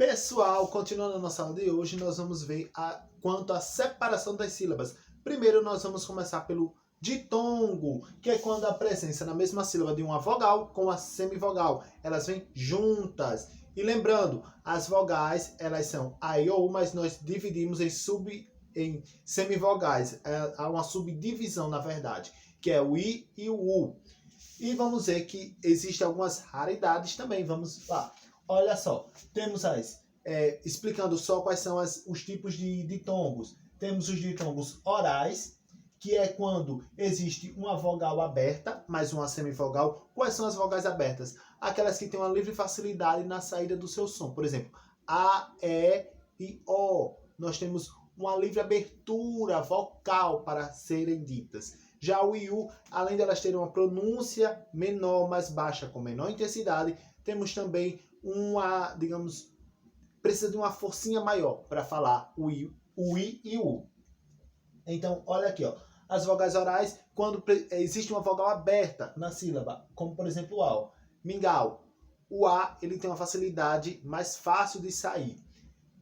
Pessoal, continuando a nossa aula de hoje, nós vamos ver quanto à separação das sílabas. Primeiro, nós vamos começar pelo ditongo, que é quando a presença na mesma sílaba de uma vogal com a semivogal. Elas vêm juntas. E lembrando, as vogais, elas são a e ou, mas nós dividimos em semivogais. Há uma subdivisão, na verdade, que é o i e o u. E vamos ver que existem algumas raridades também. Vamos lá. Olha só, temos explicando só quais são os tipos de ditongos. Temos os ditongos orais, que é quando existe uma vogal aberta, mais uma semivogal. Quais são as vogais abertas? Aquelas que têm uma livre facilidade na saída do seu som. Por exemplo, A, E e O. Nós temos uma livre abertura vocal para serem ditas. Já o IU, além de elas terem uma pronúncia menor, mais baixa, com menor intensidade, temos também precisa de uma forcinha maior para falar o I e o U. Então, olha aqui, ó. As vogais orais, quando existe uma vogal aberta na sílaba, como por exemplo o A, mingau. O A, ele tem uma facilidade mais fácil de sair.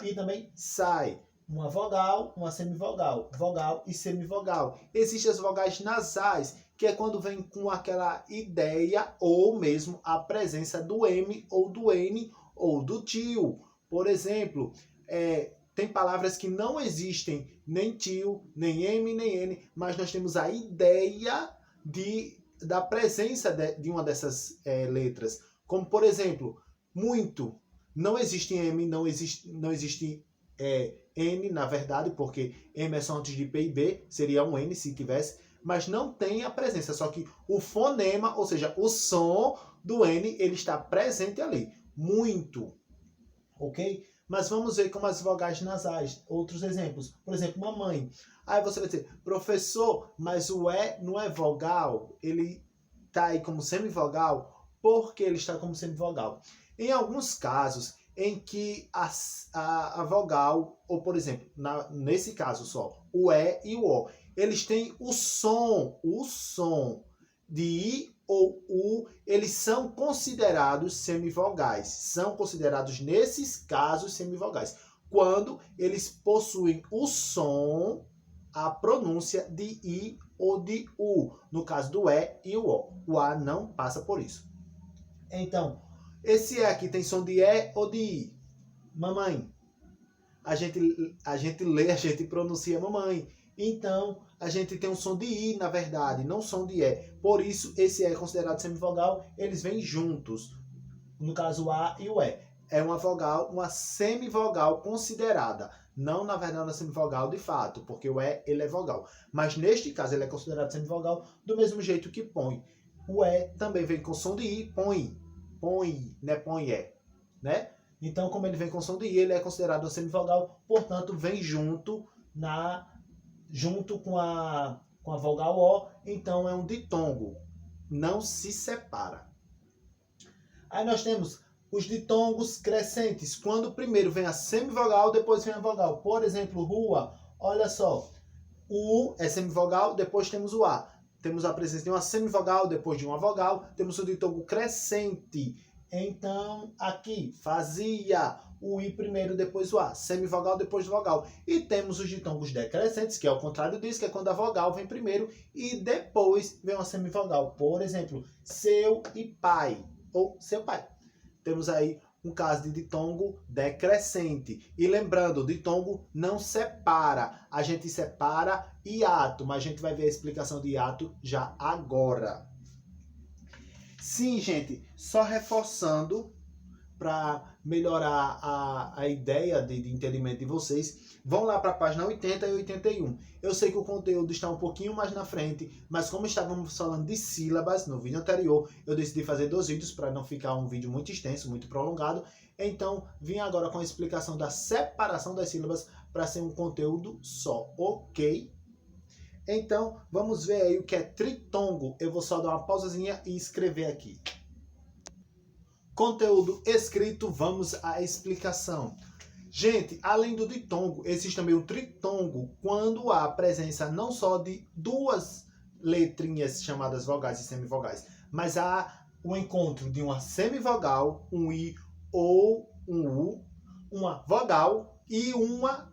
E também sai. Uma vogal, uma semivogal, vogal e semivogal. Existem as vogais nasais, que é quando vem com aquela ideia ou mesmo a presença do M ou do N ou do tio. Por exemplo, tem palavras que não existem nem tio, nem M, nem N, mas nós temos a ideia da presença de uma dessas letras. Como, por exemplo, muito. Não existe M, não existe N, na verdade, porque M é só antes de P e B, seria um N se tivesse, mas não tem a presença, só que o fonema, ou seja, o som do N, ele está presente ali. Muito. Ok? Mas vamos ver como as vogais nasais. Outros exemplos. Por exemplo, mamãe. Aí você vai dizer, professor, mas o E não é vogal? Ele está aí como semivogal? Por que ele está como semivogal? Em alguns casos em que a vogal, ou por exemplo, nesse caso só, o E e o O, eles têm o som de I ou U, eles são considerados semivogais. São considerados, nesses casos, semivogais. Quando eles possuem o som, a pronúncia de I ou de U. No caso do E e o O. O A não passa por isso. Então, esse E aqui tem som de E ou de I? Mamãe. A gente lê, a gente pronuncia mamãe. Então, a gente tem um som de I, na verdade, não som de E. Por isso, esse E é considerado semivogal, eles vêm juntos. No caso, o A e o E. É uma vogal, uma semivogal considerada. Não, na verdade, uma semivogal de fato, porque o E, ele é vogal. Mas, neste caso, ele é considerado semivogal do mesmo jeito que põe. O E também vem com som de I, põe. Põe, né? Põe E, né? Então, como ele vem com som de I, ele é considerado uma semivogal, portanto, vem junto com a vogal O, então é um ditongo. Não se separa. Aí nós temos os ditongos crescentes, quando primeiro vem a semivogal, depois vem a vogal. Por exemplo, rua, olha só. O U é semivogal, depois temos o A. Temos a presença de uma semivogal, depois de uma vogal. Temos o ditongo crescente. Então, aqui, fazia o I primeiro, depois o A. Semivogal, depois vogal. E temos os ditongos decrescentes, que é o contrário disso, que é quando a vogal vem primeiro e depois vem uma semivogal. Por exemplo, seu e pai, ou seu pai. Temos aí um caso de ditongo decrescente. E lembrando, o ditongo não separa. A gente separa hiato, mas a gente vai ver a explicação de hiato já agora. Sim, gente, só reforçando para melhorar a ideia de entendimento de vocês, vão lá para a página 80 e 81. Eu sei que o conteúdo está um pouquinho mais na frente, mas como estávamos falando de sílabas no vídeo anterior, eu decidi fazer 2 vídeos para não ficar um vídeo muito extenso, muito prolongado. Então, vim agora com a explicação da separação das sílabas para ser um conteúdo só, ok? Então, vamos ver aí o que é tritongo. Eu vou só dar uma pausazinha e escrever aqui. Conteúdo escrito, vamos à explicação. Gente, além do ditongo, existe também o tritongo, quando há a presença não só de 2 letrinhas chamadas vogais e semivogais, mas há o encontro de uma semivogal, um I ou um U, uma vogal e uma,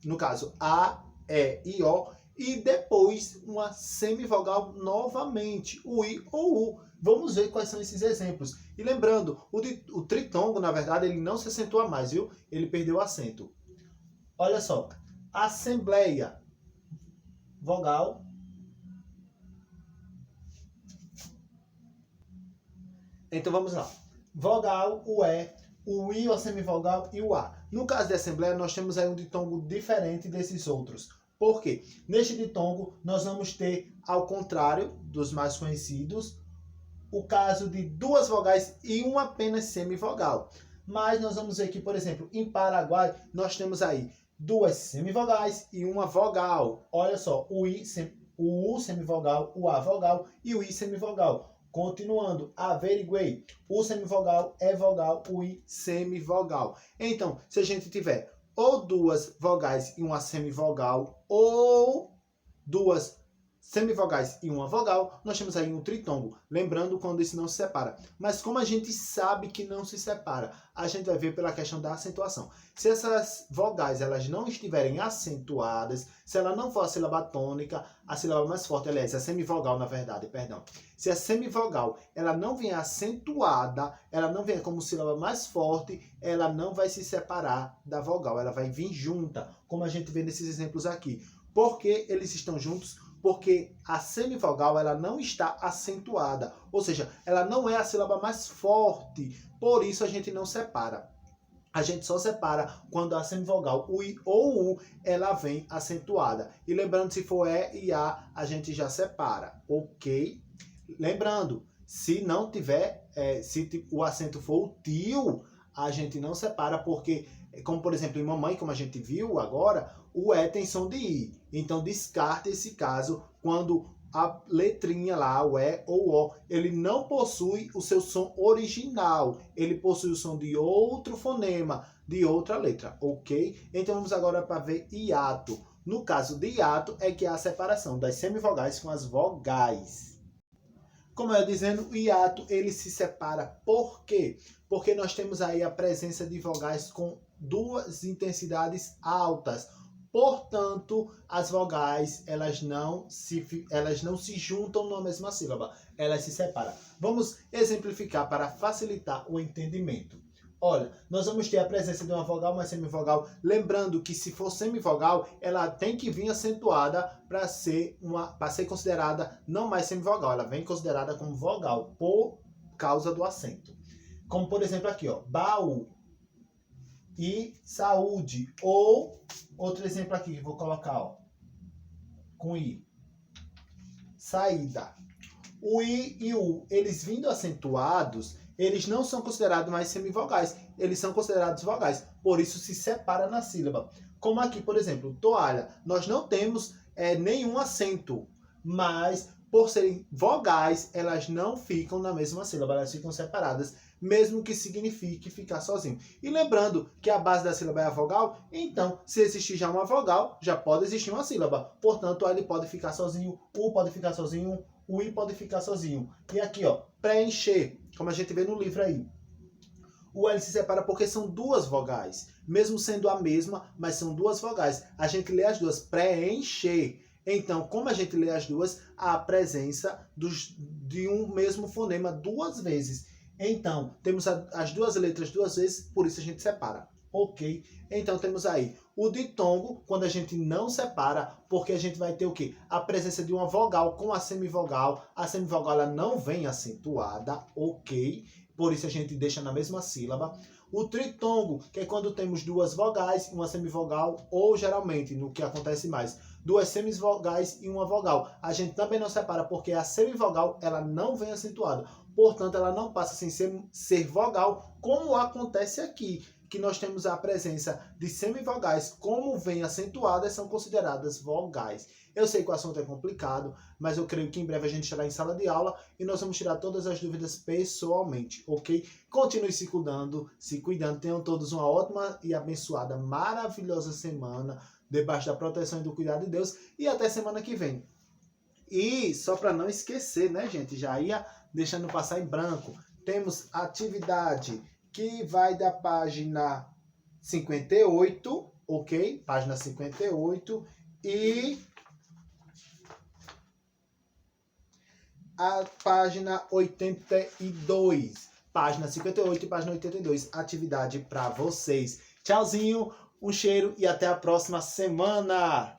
no caso, A, E e O, e depois uma semivogal novamente, o I ou U. Vamos ver quais são esses exemplos. E lembrando, o tritongo, na verdade, ele não se acentua mais, viu? Ele perdeu o acento. Olha só, assembleia, vogal. Então vamos lá. Vogal, o E, o I, a semivogal e o A. No caso de assembleia, nós temos aí um ditongo diferente desses outros. Por quê? Neste ditongo, nós vamos ter, ao contrário dos mais conhecidos, o caso de duas vogais e uma apenas semivogal. Mas nós vamos ver que, por exemplo, em Paraguai, nós temos aí duas semivogais e uma vogal. Olha só, o U semivogal, o A vogal e o I semivogal. Continuando, averiguei. O semivogal é vogal, o I semivogal. Então, se a gente tiver ou duas vogais e uma semivogal, ou duas semivogais e uma vogal, nós temos aí um tritongo. Lembrando quando isso não se separa. Mas como a gente sabe que não se separa, a gente vai ver pela questão da acentuação. Se essas vogais elas não estiverem acentuadas, se ela não for a sílaba tônica, a sílaba mais forte, aliás, a semivogal na verdade, perdão. Se a semivogal ela não vier acentuada, ela não vier como sílaba mais forte, ela não vai se separar da vogal, ela vai vir junta, como a gente vê nesses exemplos aqui. Por que eles estão juntos? Porque a semivogal ela não está acentuada, ou seja, ela não é a sílaba mais forte, por isso a gente não separa. A gente só separa quando a semivogal, o I ou o U, ela vem acentuada. E lembrando, se for E e A gente já separa, ok? Lembrando, se não tiver, se o acento for o tio, a gente não separa, porque, como por exemplo em mamãe, como a gente viu agora, o E tem som de I. Então descarta esse caso quando a letrinha lá, o E ou O, ele não possui o seu som original. Ele possui o som de outro fonema, de outra letra, ok? Então vamos agora para ver hiato. No caso de hiato é que há a separação das semivogais com as vogais. Como eu ia dizendo, o hiato ele se separa por quê? Porque nós temos aí a presença de vogais com duas intensidades altas. Portanto, as vogais elas não se juntam na mesma sílaba, elas se separam. Vamos exemplificar para facilitar o entendimento. Olha, nós vamos ter a presença de uma vogal, uma semivogal. Lembrando que se for semivogal, ela tem que vir acentuada para ser considerada não mais semivogal. Ela vem considerada como vogal por causa do acento. Como por exemplo aqui, ó, baú e saúde. Ou outro exemplo aqui que eu vou colocar, ó, com I. Saída. O I e o U, eles vindo acentuados, eles não são considerados mais semivogais, eles são considerados vogais, por isso se separa na sílaba. Como aqui, por exemplo, toalha, nós não temos nenhum acento, mas por serem vogais, elas não ficam na mesma sílaba, elas ficam separadas, mesmo que signifique ficar sozinho. E lembrando que a base da sílaba é a vogal, então, se existir já uma vogal, já pode existir uma sílaba. Portanto, ele pode ficar sozinho, o pode ficar sozinho, o I pode ficar sozinho. E aqui, ó, preencher, como a gente vê no livro aí. O L se separa porque são duas vogais. Mesmo sendo a mesma, mas são duas vogais. A gente lê as duas, preencher. Então, como a gente lê as duas, há a presença de um mesmo fonema duas vezes. Então, temos as duas letras duas vezes, por isso a gente separa. Ok? Então, temos aí o ditongo, quando a gente não separa, porque a gente vai ter o quê? A presença de uma vogal com a semivogal. A semivogal ela não vem acentuada, ok? Por isso a gente deixa na mesma sílaba. O tritongo, que é quando temos duas vogais, uma semivogal, ou geralmente, no que acontece mais, duas semivogais e uma vogal. A gente também não separa porque a semivogal ela não vem acentuada. Portanto, ela não passa sem ser vogal, como acontece aqui, que nós temos a presença de semivogais, como vem acentuadas, são consideradas vogais. Eu sei que o assunto é complicado, mas eu creio que em breve a gente estará em sala de aula e nós vamos tirar todas as dúvidas pessoalmente, ok? Continue se cuidando, tenham todos uma ótima e abençoada, maravilhosa semana, debaixo da proteção e do cuidado de Deus, e até semana que vem. E só para não esquecer, né, gente, já ia deixando passar em branco, temos atividade que vai da página 58, ok? Página 58 e a página 82. Página 58 e página 82. Atividade para vocês. Tchauzinho, um cheiro e até a próxima semana.